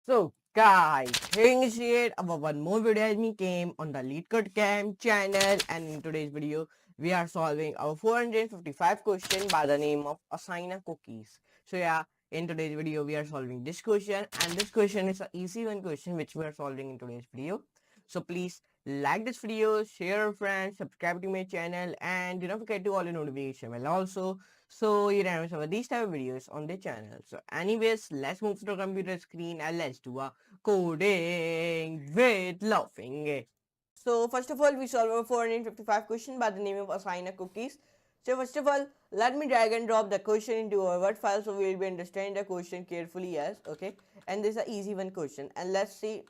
So guys, initiate our one more video as me came on the LeetCode Camp channel, and in today's video we are solving our 455 question by the name of assign a cookies. So yeah, in today's video we are solving this question, and this question is an easy one question which we are solving in today's video. So please like this video, share with friends, subscribe to my channel, and do not forget to all the notification bell also, so you never miss these type of videos on the channel. So anyways, let's move to the computer screen and let's do a coding with laughing. So first of all, we solve a 455 question by the name of assign a cookies. So first of all, let me drag and drop the question into our Word file, so we will be understanding the question carefully. Yes, okay. And this is an easy one question. And let's see,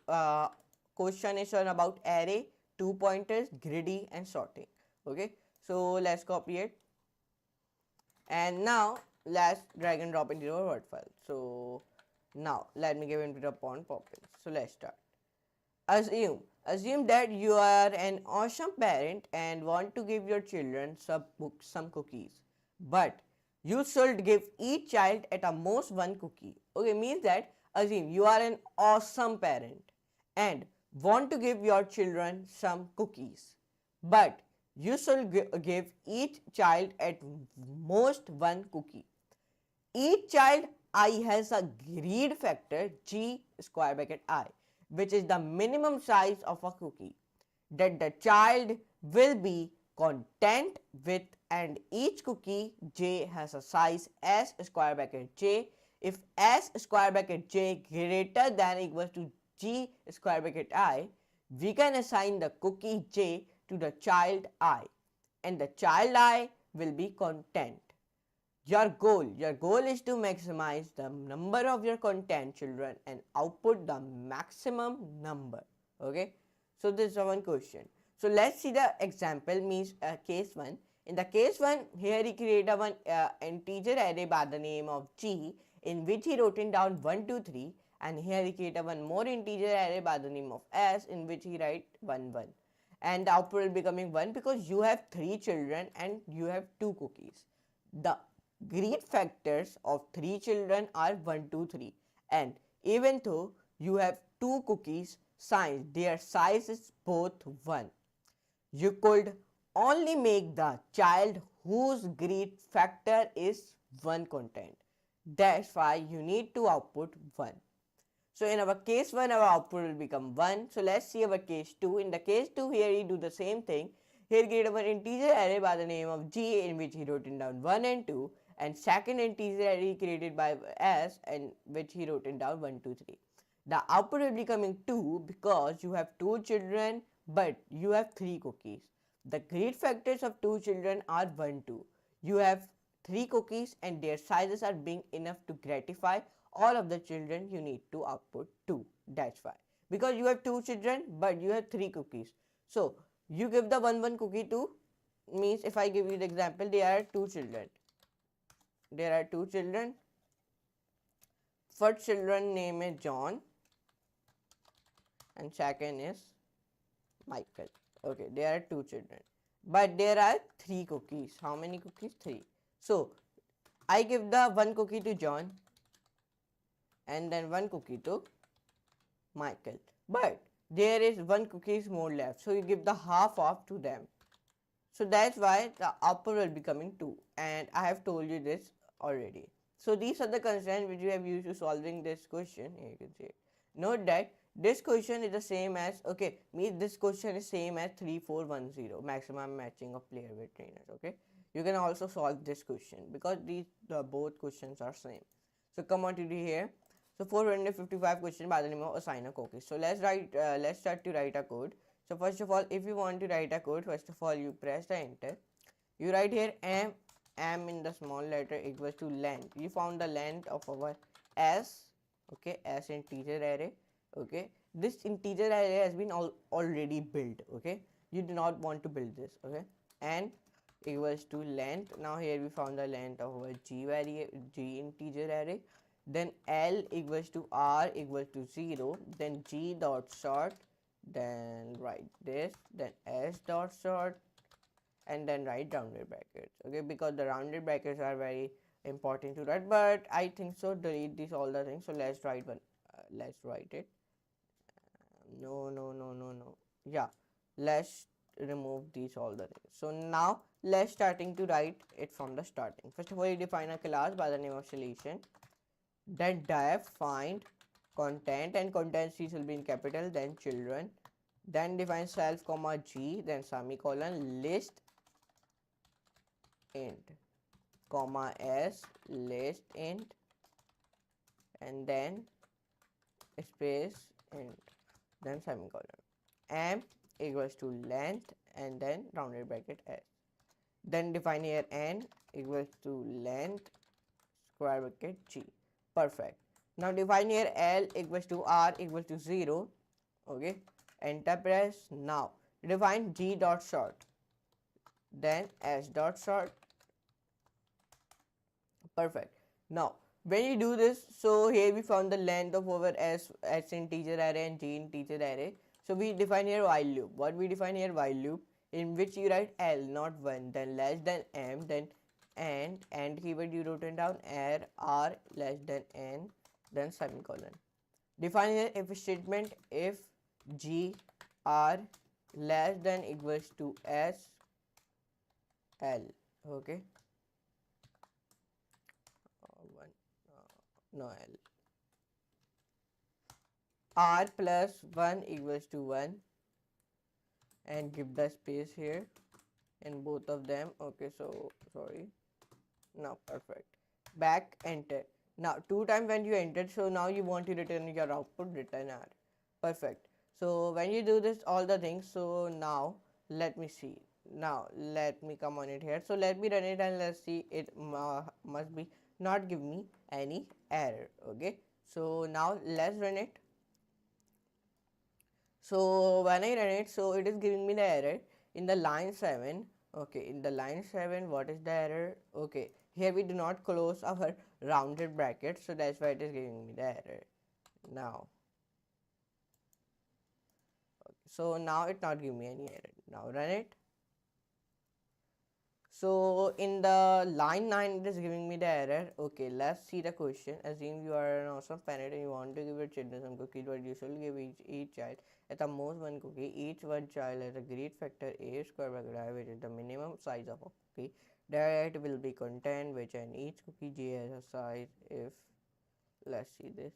question is on about array, 2 pointers, greedy, and sorting. Okay. So let's copy it. And now let's drag and drop into our Word file. So now let me give into the pond poppins. So let's start. Assume that you are an awesome parent and want to give your children some cookies, but you should give each child at a most one cookie. Okay, means that assume you are an awesome parent and want to give your children some cookies, but you should give each child at most one cookie. Each child I has a greed factor g square bracket I, which is the minimum size of a cookie that the child will be content with, and each cookie j has a size s square bracket j. If s square bracket j greater than equals to g square bracket I, we can assign the cookie j to the child I, and the child I will be content. Your goal is to maximize the number of your content children and output the maximum number. Okay, so this is one question. So let's see the example, means case 1. In the case 1, here he created one integer array by the name of g, in which he wrote it down 1 2 3, and here he created one more integer array by the name of s, in which he write 1 1, and the output will be coming 1 because you have 3 children and you have 2 cookies. The greed factors of 3 children are 1 2 3, and even though you have 2 cookies, their size is both 1. You could only make the child whose greed factor is 1 content. That's why you need to output 1. So in our case 1, our output will become 1. So let's see our case 2. In the case 2, here you do the same thing. Here he created one integer array by the name of g, in which he wrote it down 1 and 2, and second integer array created by s, and which he wrote it down 1 2 3. The output will be coming 2 because you have 2 children but you have 3 cookies. The greed factors of 2 children are 1 2. You have 3 cookies and their sizes are being enough to gratify all of the children. You need to output 2. That's why, because you have 2 children but you have 3 cookies. So you give the 1 1 cookie to, means if I give you the example, there are 2 children. First children name is John and second is Michael. Okay, there are 2 children but there are 3 cookies. How many cookies? 3. So I give the 1 cookie to John and then 1 cookie to Michael, but there is 1 cookie more left, so you give the half of to them. So that's why the output will be coming 2, and I have told you this already. So these are the constraints which we have used to solving this question. Here you can see it. Note that this question is the same as, okay, means this question is same as 3410, maximum matching of player with trainers. Okay, you can also solve this question because the both questions are same. So come on to here. So 455 question by the name of assign a cookie. So let's start to write a code. So first of all, if you want to write a code, first of all you press the enter. You write here m in the small letter equals to length. You found the length of our s, okay, s integer array. Okay, this integer array has been already built. Okay, you do not want to build this. Okay, and equals to length. Now here we found the length of our g integer array. Then L equals to R equals to 0, then G dot sort, then write this, then S dot sort, and then write rounded brackets. Okay, because the rounded brackets are very important to write, but I think so delete these all the things. So let's write one let's write it. No. Yeah, let's remove these all the things. So now let's starting to write it from the starting. First of all, you define a class by the name of solution. Then def find content, and content C will be in capital, then children. Then define self comma G, then semicolon, list int comma S, list int, and then space int, then semicolon. Amp equals to length, and then rounded bracket S. Then define here n equals to length square bracket G. Perfect. Now define here L equals to R equals to 0. Okay. Enter press. Now define G dot sort, then S dot sort. Perfect. Now when you do this, so here we found the length of our S integer array and G integer array. So we define here while loop. What we define here? While loop, in which you write L, not 1, then less than M, then and keyword you wrote it down, R less than N, then semicolon. Define here if statement if G R less than equals to S L. Okay. No L. R plus 1 equals to 1, and give the space here in both of them. Okay, so sorry. Now perfect. Back enter. Now 2 times when you entered, so now you want to return your output, return R. Perfect. So when you do this all the things, so now let me see. Now let me come on it here. So let me run it and let's see. It must be not give me any error. Okay, so now let's run it. So when I run it, so it is giving me the error in the line 7. Okay, in the line 7, what is the error? Okay, here we do not close our rounded bracket, so that's why it is giving me the error. Now, okay, so now it not giving me any error. Now run it. So in the line 9, it is giving me the error. Okay, let's see the question. Assume you are an awesome parent and you want to give your children some cookies, but you should give each child at the most 1 cookie. Each one child has a great factor A square bracket I, which is the minimum size of a cookie. That will be content, which and each cookie J has a size if, let's see this.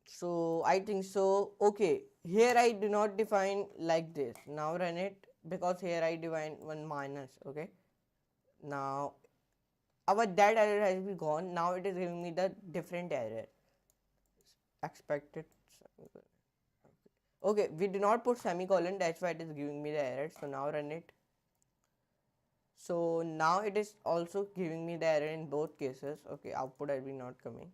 So I think so. Okay, here I do not define like this. Now run it, because here I define 1 minus. Okay, now our that error has been gone. Now it is giving me the different error expected. Okay, we do not put semicolon, that's why it is giving me the error. So now run it. So now it is also giving me the error in both cases. Okay, output has been not coming.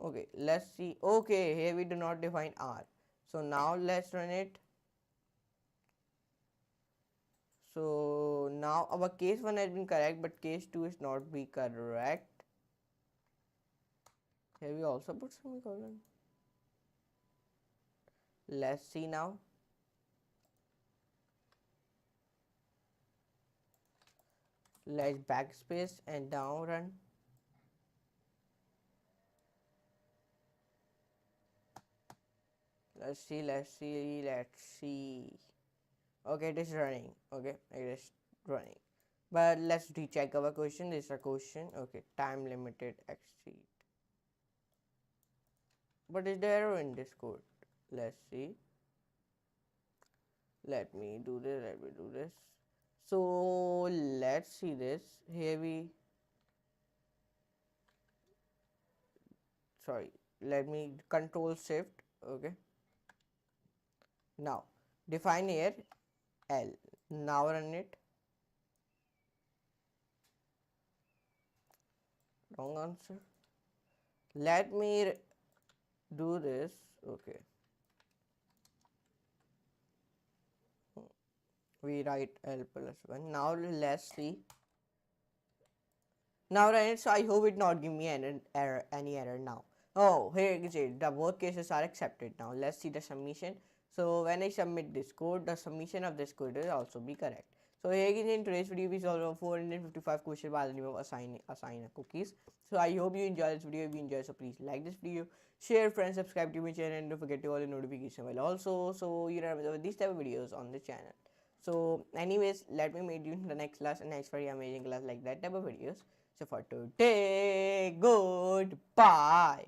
Okay, let's see. Okay, here we do not define R. So now let's run it. So now our case 1 has been correct, but case 2 is not be correct. Here we also put semicolon. Let's see now. Let's backspace and down run. Let's see. Okay, it is running. Okay, it is running. But let's recheck our question. This is a question. Okay, time limited exceed. What is the error in this code? Let's see. Let me do this. So let's see this. Here we, sorry, let me control shift. Okay, now define here L. Now run it. Wrong answer. Let me do this. Okay, we write L plus 1. Now let's see. Now run it. So I hope it not give me any error now. Oh, here you see the both cases are accepted. Now let's see the submission. So when I submit this code, the submission of this code will also be correct. So here in today's video we solved 455 questions by the name of assign a cookies. So I hope you enjoy this video. If you enjoy, so please like this video, share, friends, subscribe to my channel, and don't forget to all the notification bell also, so you remember these type of videos on the channel. So anyways, let me meet you in the next class and next very amazing class like that type of videos. So for today, goodbye.